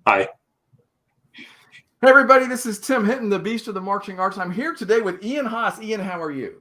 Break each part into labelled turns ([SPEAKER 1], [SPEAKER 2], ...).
[SPEAKER 1] Hi.
[SPEAKER 2] Hey, everybody, this is Tim Hinton, the Beast of the Marching Arts. I'm here today with Ian Haas. Ian, how are you?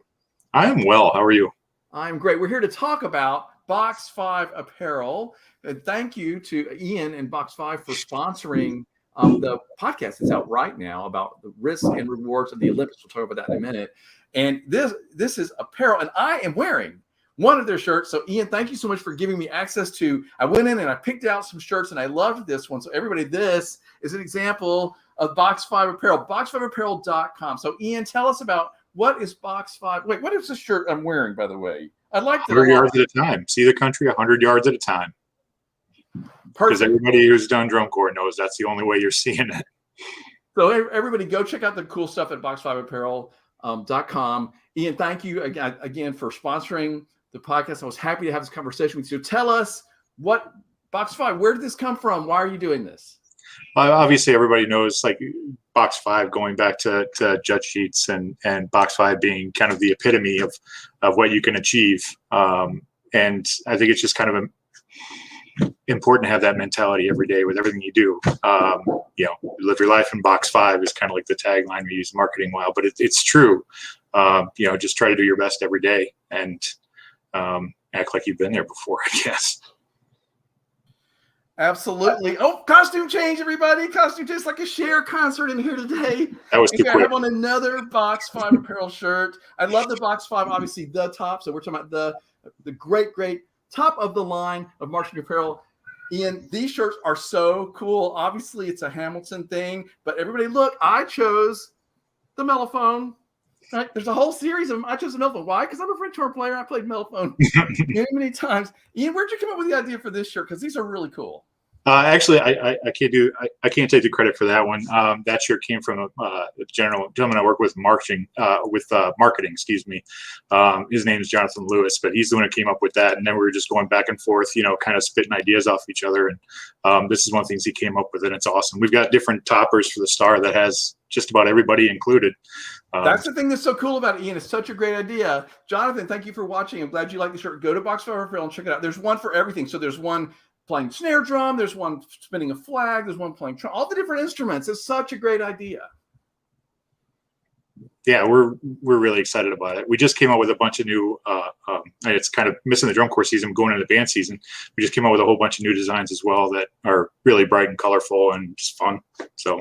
[SPEAKER 1] I am well. How are you?
[SPEAKER 2] I'm great. We're here to talk about Box 5 Apparel. And thank you to Ian and Box 5 for sponsoring the podcast that's out right now about the risks and rewards of the Olympics. We'll talk about that in a minute. And this is apparel, and I am wearing one of their shirts. So, Ian, thank you so much for giving me access to. I went in and I picked out some shirts, and I loved this one. So, everybody, this is an example of Box 5 Apparel, box5apparel.com. So, Ian, tell us about what is Box 5. Wait, what is the shirt I'm wearing, by the way? I liked it
[SPEAKER 1] 100 yards at a time. See the country 100 yards at a time. Because everybody who's done drum corps knows that's the only way you're seeing it.
[SPEAKER 2] So everybody go check out the cool stuff at box5apparel.com. Ian, thank you again for sponsoring the podcast. I was happy to have this conversation with you. Tell us what Box 5, where did this come from? Why are you doing this?
[SPEAKER 1] Obviously, everybody knows like Box 5 going back to judge sheets and Box 5 being kind of the epitome of what you can achieve. And I think it's just kind of important to have that mentality every day with everything you do. Live your life in Box 5 is kind of like the tagline we use marketing while, but it's true. Just try to do your best every day and act like you've been there before, I guess.
[SPEAKER 2] Absolutely. Oh, costume change, everybody. Costume change, like a Cher concert in here today.
[SPEAKER 1] That was too quick.
[SPEAKER 2] I have on another Box 5 Apparel shirt. I love the Box 5, obviously the top. So we're talking about the great top of the line of marching apparel. Ian, these shirts are so cool. Obviously, it's a Hamilton thing, but everybody look, I chose the mellophone. Right? There's a whole series of them. I chose the mellophone. Why? Because I'm a French horn player. I played mellophone many times. Ian, where'd you come up with the idea for this shirt? Because these are really cool.
[SPEAKER 1] Actually, I can't take the credit for that one. That shirt came from a gentleman I work with marketing. Excuse me. His name is Jonathan Lewis, but he's the one who came up with that. And then we were just going back and forth, kind of spitting ideas off each other. And this is one of the things he came up with, and it's awesome. We've got different toppers for the star that has just about everybody included.
[SPEAKER 2] That's the thing that's so cool about it, Ian. It's such a great idea. Jonathan, thank you for watching. I'm glad you like the shirt. Go to Box 5 Apparel and check it out. There's one for everything. So there's one playing snare drum, there's one spinning a flag, there's one playing all the different instruments. It's such a great idea.
[SPEAKER 1] Yeah, we're really excited about it. We just came out with a bunch of new it's kind of missing the drum corps season, going into band season. We just came out with a whole bunch of new designs as well that are really bright and colorful and just fun. So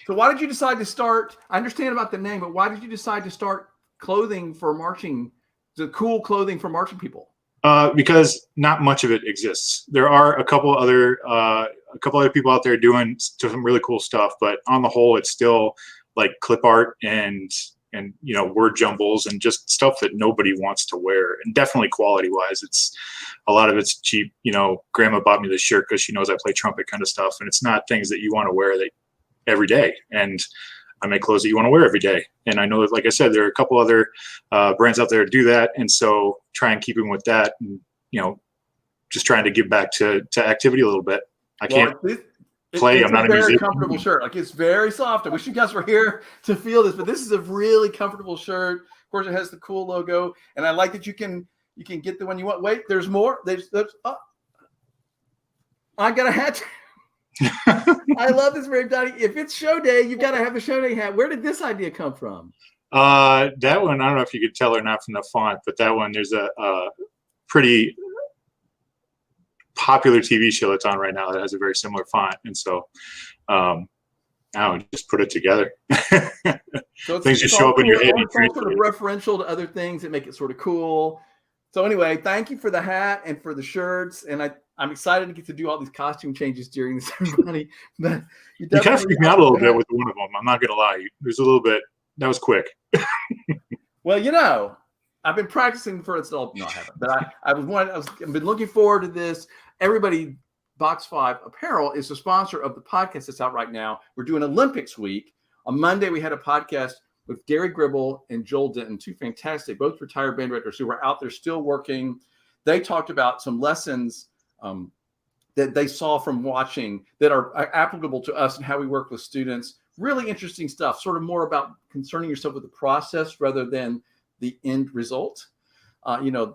[SPEAKER 2] why did you decide to start? I understand about the name, but why did you decide to start clothing for marching, the cool clothing for marching people?
[SPEAKER 1] Because not much of it exists. There are a couple other people out there doing some really cool stuff, but on the whole, it's still like clip art and word jumbles and just stuff that nobody wants to wear. And definitely quality wise, a lot of it's cheap. Grandma bought me this shirt because she knows I play trumpet kind of stuff, and it's not things that you want to wear every day. And I make clothes that you want to wear every day. And I know that, like I said, there are a couple other brands out there that do that. And so try and keep them with that and, just trying to give back to activity a little bit. I can't play. I'm not a musician. It's a very comfortable
[SPEAKER 2] shirt. Like, it's very soft. I wish you guys were here to feel this, but this is a really comfortable shirt. Of course, it has the cool logo. And I like that you can get the one you want. Wait, there's more. I got a hat. I love this very Donnie. If it's show day, you've got to have a show day hat. Where did this idea come from?
[SPEAKER 1] That one, I don't know if you could tell or not from the font, but that one, there's a pretty popular TV show that's on right now that has a very similar font, and so just put it together.
[SPEAKER 2] So
[SPEAKER 1] things just show up in your head.
[SPEAKER 2] It's sort of referential to other things that make it sort of cool. So anyway, thank you for the hat and for the shirts, and I'm excited to get to do all these costume changes during this ceremony. But you
[SPEAKER 1] kind of freaked me out a little bit with one of them. I'm not gonna lie, there's a little bit that was quick.
[SPEAKER 2] Well, I've been practicing for it. No, I haven't. But I've been looking forward to this. Everybody, Box 5 Apparel is the sponsor of the podcast that's out right now. We're doing Olympics week. On Monday, we had a podcast with Gary Gribble and Joel Denton, two fantastic, both retired band directors who were out there still working. They talked about some lessons that they saw from watching that are applicable to us and how we work with students. Really interesting stuff, sort of more about concerning yourself with the process rather than the end result.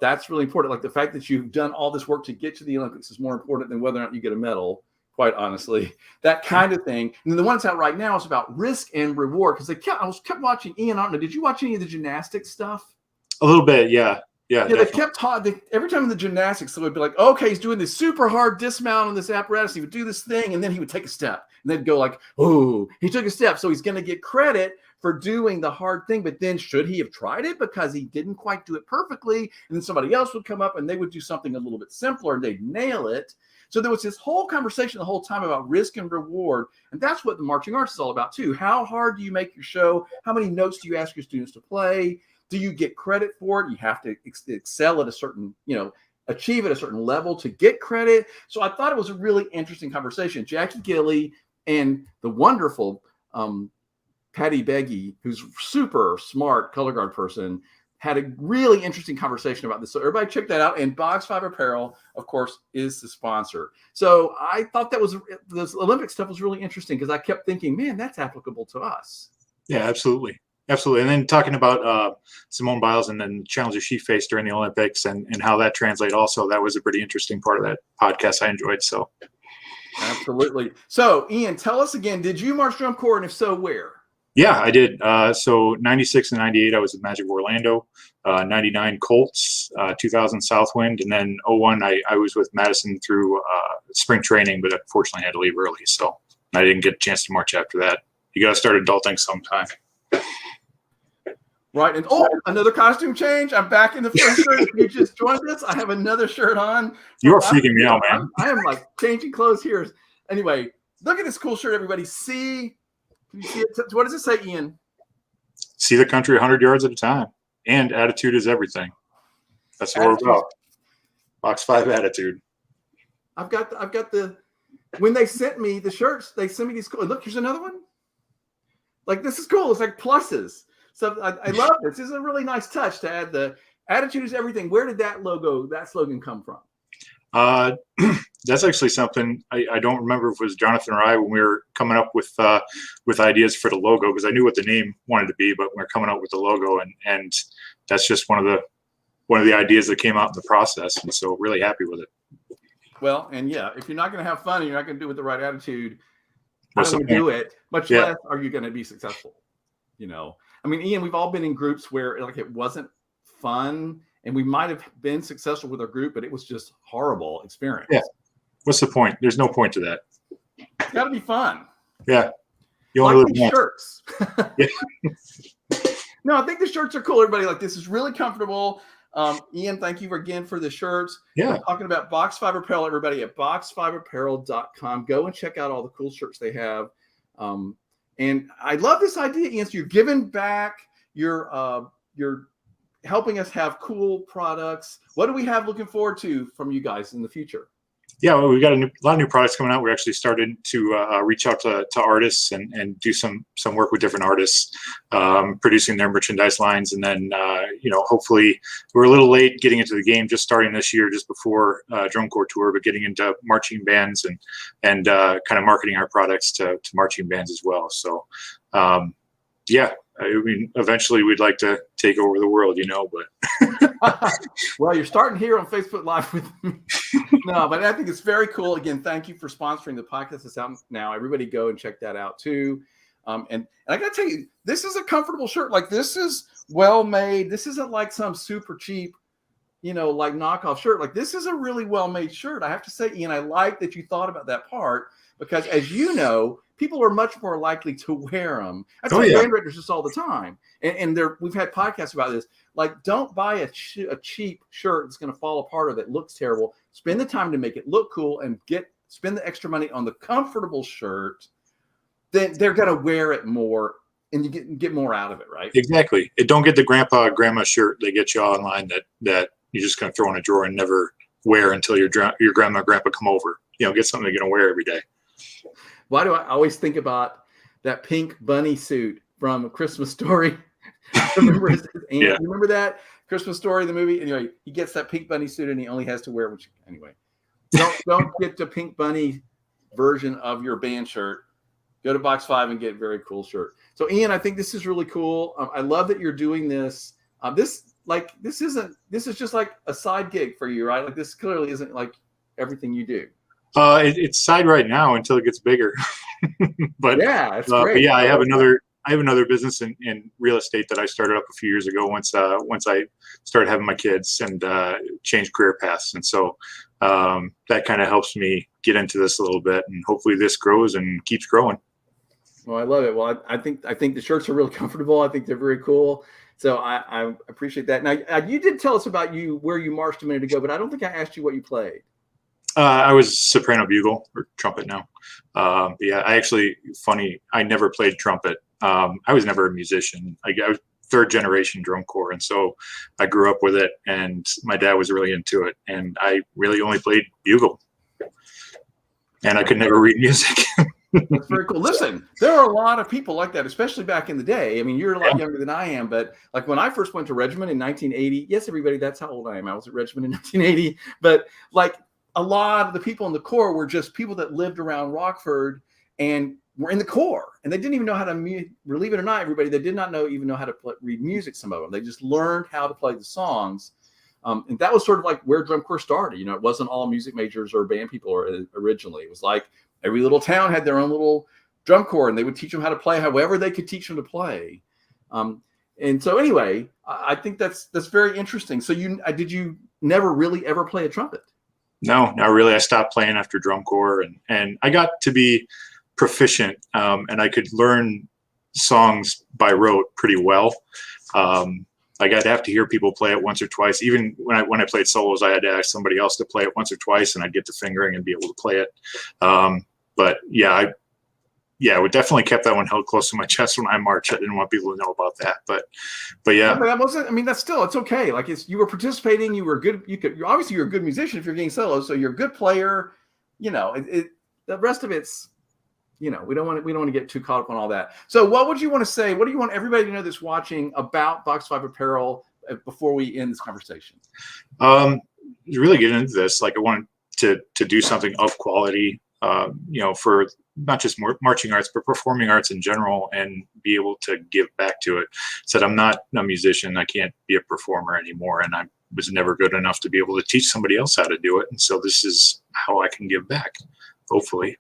[SPEAKER 2] That's really important. Like the fact that you've done all this work to get to the Olympics is more important than whether or not you get a medal. Of quite honestly, that kind of thing. And then the one that's out right now is about risk and reward, because I was kept watching Ian. I don't know, did you watch any of the gymnastics stuff?
[SPEAKER 1] A little bit, yeah. Yeah,
[SPEAKER 2] they kept talking. Every time in the gymnastics, they would be like, okay, he's doing this super hard dismount on this apparatus. He would do this thing, and then he would take a step. And they'd go like, oh, he took a step. So he's going to get credit for doing the hard thing. But then should he have tried it because he didn't quite do it perfectly? And then somebody else would come up and they would do something a little bit simpler and they'd nail it. So there was this whole conversation the whole time about risk and reward. And that's what the marching arts is all about too. How hard do you make your show? How many notes do you ask your students to play? Do you get credit for it? You have to excel at a certain, achieve at a certain level to get credit. So I thought it was a really interesting conversation. Jackie Gilly and the wonderful Patty Beggy, who's super smart color guard person, had a really interesting conversation about this. So everybody check that out. And Box 5 Apparel, of course, is the sponsor. So I thought this Olympic stuff was really interesting because I kept thinking, man, that's applicable to us.
[SPEAKER 1] Yeah, absolutely. Absolutely. And then talking about Simone Biles and then the challenges she faced during the Olympics and how that translates also, that was a pretty interesting part of that podcast I enjoyed. So
[SPEAKER 2] absolutely. So Ian, tell us again, did you march drum corps, and if so, where?
[SPEAKER 1] Yeah, I did. So 96 and 98, I was at Magic of Orlando, 99 Colts, 2000 Southwind, and then 01, I was with Madison through spring training, but unfortunately I had to leave early. So I didn't get a chance to march after that. You got to start adulting sometime.
[SPEAKER 2] Right. And another costume change. I'm back in the first shirt. If you just joined us, I have another shirt on.
[SPEAKER 1] You're freaking me out, man.
[SPEAKER 2] I am like changing clothes here. Anyway, look at this cool shirt, everybody. Can you see it? What does it say, Ian?
[SPEAKER 1] See the country 100 yards at a time. And attitude is everything. That's what we're about. Box 5 attitude.
[SPEAKER 2] I've got when they sent me the shirts, they sent me these cool. Look, here's another one. Like, this is cool. It's like pluses. So I love this. This is a really nice touch to add the attitude is everything. Where did that slogan come from?
[SPEAKER 1] That's actually something I don't remember if it was Jonathan or I when we were coming up with ideas for the logo, because I knew what the name wanted to be, but we were coming up with the logo, and that's just one of the ideas that came out in the process, and so really happy with it.
[SPEAKER 2] Well, and yeah, if you're not going to have fun and you're not going to do it with the right attitude, how do you do it? Much less are you going to be successful. I mean, Ian, we've all been in groups where like it wasn't fun, and we might have been successful with our group, but it was just horrible experience.
[SPEAKER 1] Yeah. What's the point? There's no point to that.
[SPEAKER 2] It's got to be fun.
[SPEAKER 1] Yeah.
[SPEAKER 2] You only like these shirts. Yeah. No, I think the shirts are cool. Everybody, like, this is really comfortable. Ian, thank you again for the shirts.
[SPEAKER 1] Yeah.
[SPEAKER 2] We're talking about Box 5 Apparel, everybody, at box5apparel.com. Go and check out all the cool shirts they have. And I love this idea, Ian. So you're giving back. You're helping us have cool products. What do we have looking forward to from you guys in the future?
[SPEAKER 1] Yeah, well, we've got a lot of new products coming out. We actually started to reach out to artists and do some work with different artists, producing their merchandise lines. And then, hopefully we're a little late getting into the game, just starting this year, just before Drum Corps Tour, but getting into marching bands and kind of marketing our products to marching bands as well. So, yeah. I mean, eventually we'd like to take over the world, but.
[SPEAKER 2] Well, you're starting here on Facebook Live with me. No, but I think it's very cool. Again, thank you for sponsoring the podcast that's out now. Everybody go and check that out too. And I got to tell you, this is a comfortable shirt. Like, this is well made. This isn't like some super cheap, like knockoff shirt. Like, this is a really well made shirt. I have to say, Ian, I like that you thought about that part, because as you know, people are much more likely to wear them. I tell band directors this all the time. And we've had podcasts about this. Like, don't buy a cheap shirt that's going to fall apart or that looks terrible. Spend the time to make it look cool and spend the extra money on the comfortable shirt. Then they're going to wear it more, and you get more out of it, right?
[SPEAKER 1] Exactly. Don't get the grandpa grandma shirt they get you online that you're just going to throw in a drawer and never wear until your grandma grandpa come over. Get something you're going to wear every day.
[SPEAKER 2] Why do I always think about that pink bunny suit from A Christmas Story? Remember his aunt? Yeah. You remember that Christmas Story, the movie? Anyway, he gets that pink bunny suit and he only has to wear it. Anyway, don't get the pink bunny version of your band shirt. Go to Box 5 and get a very cool shirt. So, Ian, I think this is really cool. I love that you're doing this. This is just like a side gig for you, right? Like, this clearly isn't like everything you do.
[SPEAKER 1] It's side right now until it gets bigger. but
[SPEAKER 2] Yeah, it's
[SPEAKER 1] but
[SPEAKER 2] great.
[SPEAKER 1] yeah, I have another business in real estate that I started up a few years ago. Once I started having my kids and changed career paths, and so that kind of helps me get into this a little bit, and hopefully this grows and keeps growing.
[SPEAKER 2] Well, I love it. Well, I think the shirts are really comfortable. I think they're very cool. So I appreciate that. Now, you did tell us about where you marched a minute ago, but I don't think I asked you what you played.
[SPEAKER 1] I was soprano bugle or trumpet now. Yeah, funny, I never played trumpet. I was never a musician. I was third generation drum corps. And so I grew up with it, and my dad was really into it. And I really only played bugle, and I could never read music.
[SPEAKER 2] That's very cool. Listen, there are a lot of people like that, especially back in the day. I mean, you're a lot younger than I am, but like when I first went to Regiment in 1980, yes, everybody, that's how old I am. I was at Regiment in 1980, but like a lot of the people in the Corps were just people that lived around Rockford and were in the Corps, and they didn't even know how to believe it or not, everybody, they did not even know how to read music. Some of them, they just learned how to play the songs. And that was sort of like where drum corps started. You know, it wasn't all music majors or band people originally. It was like every little town had their own little drum corps, and they would teach them how to play however they could teach them to play. And so anyway, I think that's very interesting. So did you never really ever play a trumpet?
[SPEAKER 1] No, not really. I stopped playing after drum corps, and I got to be proficient, and I could learn songs by rote pretty well. Like I'd have to hear people play it once or twice. Even when I played solos, I had to ask somebody else to play it once or twice, and I'd get to fingering and be able to play it. But I would definitely kept that one held close to my chest when I marched. I didn't want people to know about that. But yeah.
[SPEAKER 2] But that wasn't. I mean, that's still, it's okay. Like you were participating. You were good. You're obviously you're a good musician if you're getting solos. So you're a good player. You know, the rest of it's. You know, we don't want to get too caught up on all that. So what would you want to say? What do you want everybody to know that's watching about Box 5 Apparel before we end this conversation?
[SPEAKER 1] Really get into this. Like I wanted to do something of quality, for not just marching arts, but performing arts in general, and be able to give back to it. Said I'm not a musician. I can't be a performer anymore. And I was never good enough to be able to teach somebody else how to do it. And so this is how I can give back, hopefully.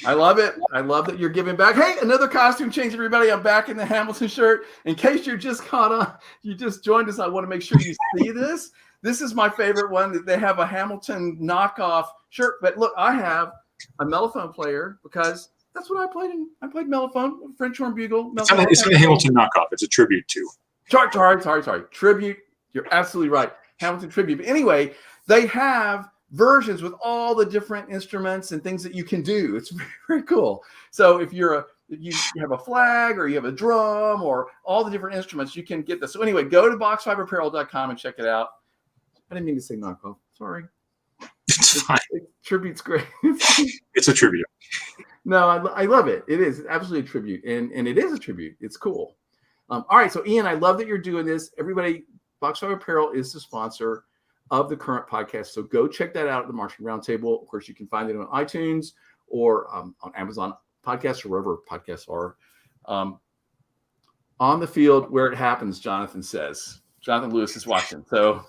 [SPEAKER 2] I love it. I love that you're giving back. Hey, another costume change, everybody. I'm back in the Hamilton shirt. In case you're just caught on, you just joined us, I want to make sure you see this. This is my favorite one. That they have a Hamilton knockoff shirt. But look, I have a mellophone player because that's what I played in. I played mellophone, French horn bugle.
[SPEAKER 1] It's not a Hamilton knockoff. It's a tribute to.
[SPEAKER 2] Sorry. Tribute. You're absolutely right. Hamilton tribute. But anyway, they have versions with all the different instruments and things that you can do. It's very, very cool. So if you have a flag or you have a drum or all the different instruments, you can get this. So anyway, go to box5apparel.com and check it out. I didn't mean to say knockoff. Sorry.
[SPEAKER 1] It's fine.
[SPEAKER 2] Tribute's great.
[SPEAKER 1] It's a tribute.
[SPEAKER 2] No, I love it. It is absolutely a tribute. And it is a tribute. It's cool. All right. So Ian, I love that you're doing this. Everybody, Box 5 Apparel is the sponsor of the current podcast. So go check that out at the Marching Roundtable. Of course, you can find it on iTunes or on Amazon Podcasts or wherever podcasts are. On the field where it happens, Jonathan says. Jonathan Lewis is watching. So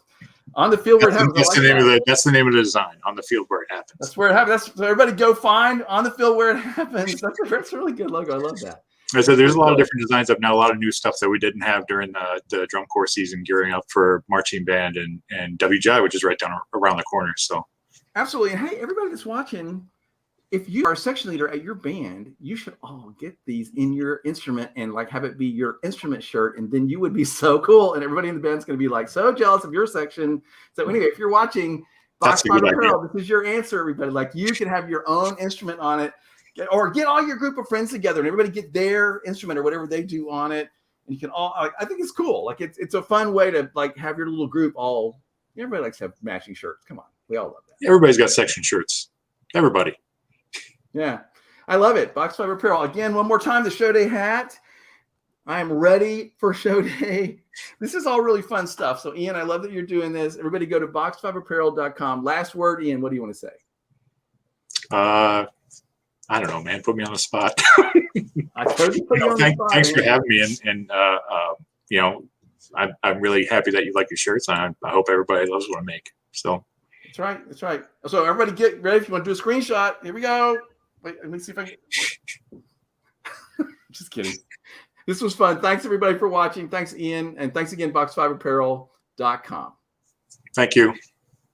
[SPEAKER 2] on the field where it happens.
[SPEAKER 1] That's the name of the design, on the field where it happens.
[SPEAKER 2] That's where it happens. So everybody go find on the field where it happens. That's a really good logo. I love that.
[SPEAKER 1] I said there's a lot of different designs up now, a lot of new stuff that we didn't have during the drum corps season, gearing up for marching band and WGI, which is right down around the corner. So
[SPEAKER 2] absolutely. And hey, everybody that's watching, if you are a section leader at your band, you should all get these in your instrument and like have it be your instrument shirt, and then you would be so cool. And everybody in the band's going to be like so jealous of your section. So anyway, if you're watching Box 5 Apparel, this is your answer, everybody. Like you can have your own instrument on it. Or get all your group of friends together and everybody get their instrument or whatever they do on it. And you can all, I think it's cool. Like it's a fun way to like have your little group all, everybody likes to have matching shirts. Come on. We all love that.
[SPEAKER 1] Everybody's got section shirts. Everybody.
[SPEAKER 2] Yeah. I love it. Box 5 Apparel. Again, one more time, the show day hat. I am ready for show day. This is all really fun stuff. So Ian, I love that you're doing this. Everybody go to box5apparel.com. Last word, Ian, what do you want to say?
[SPEAKER 1] I don't know, man. Put me on the spot.
[SPEAKER 2] I totally put you on the spot.
[SPEAKER 1] Thanks for having me, and I'm really happy that you like your shirts, and I hope everybody loves what I make. So,
[SPEAKER 2] That's right. That's right. So everybody get ready. If you want to do a screenshot, here we go. Wait, let me see if I can. Just kidding. This was fun. Thanks everybody for watching. Thanks, Ian. And thanks again, box5apparel.com.
[SPEAKER 1] Thank you.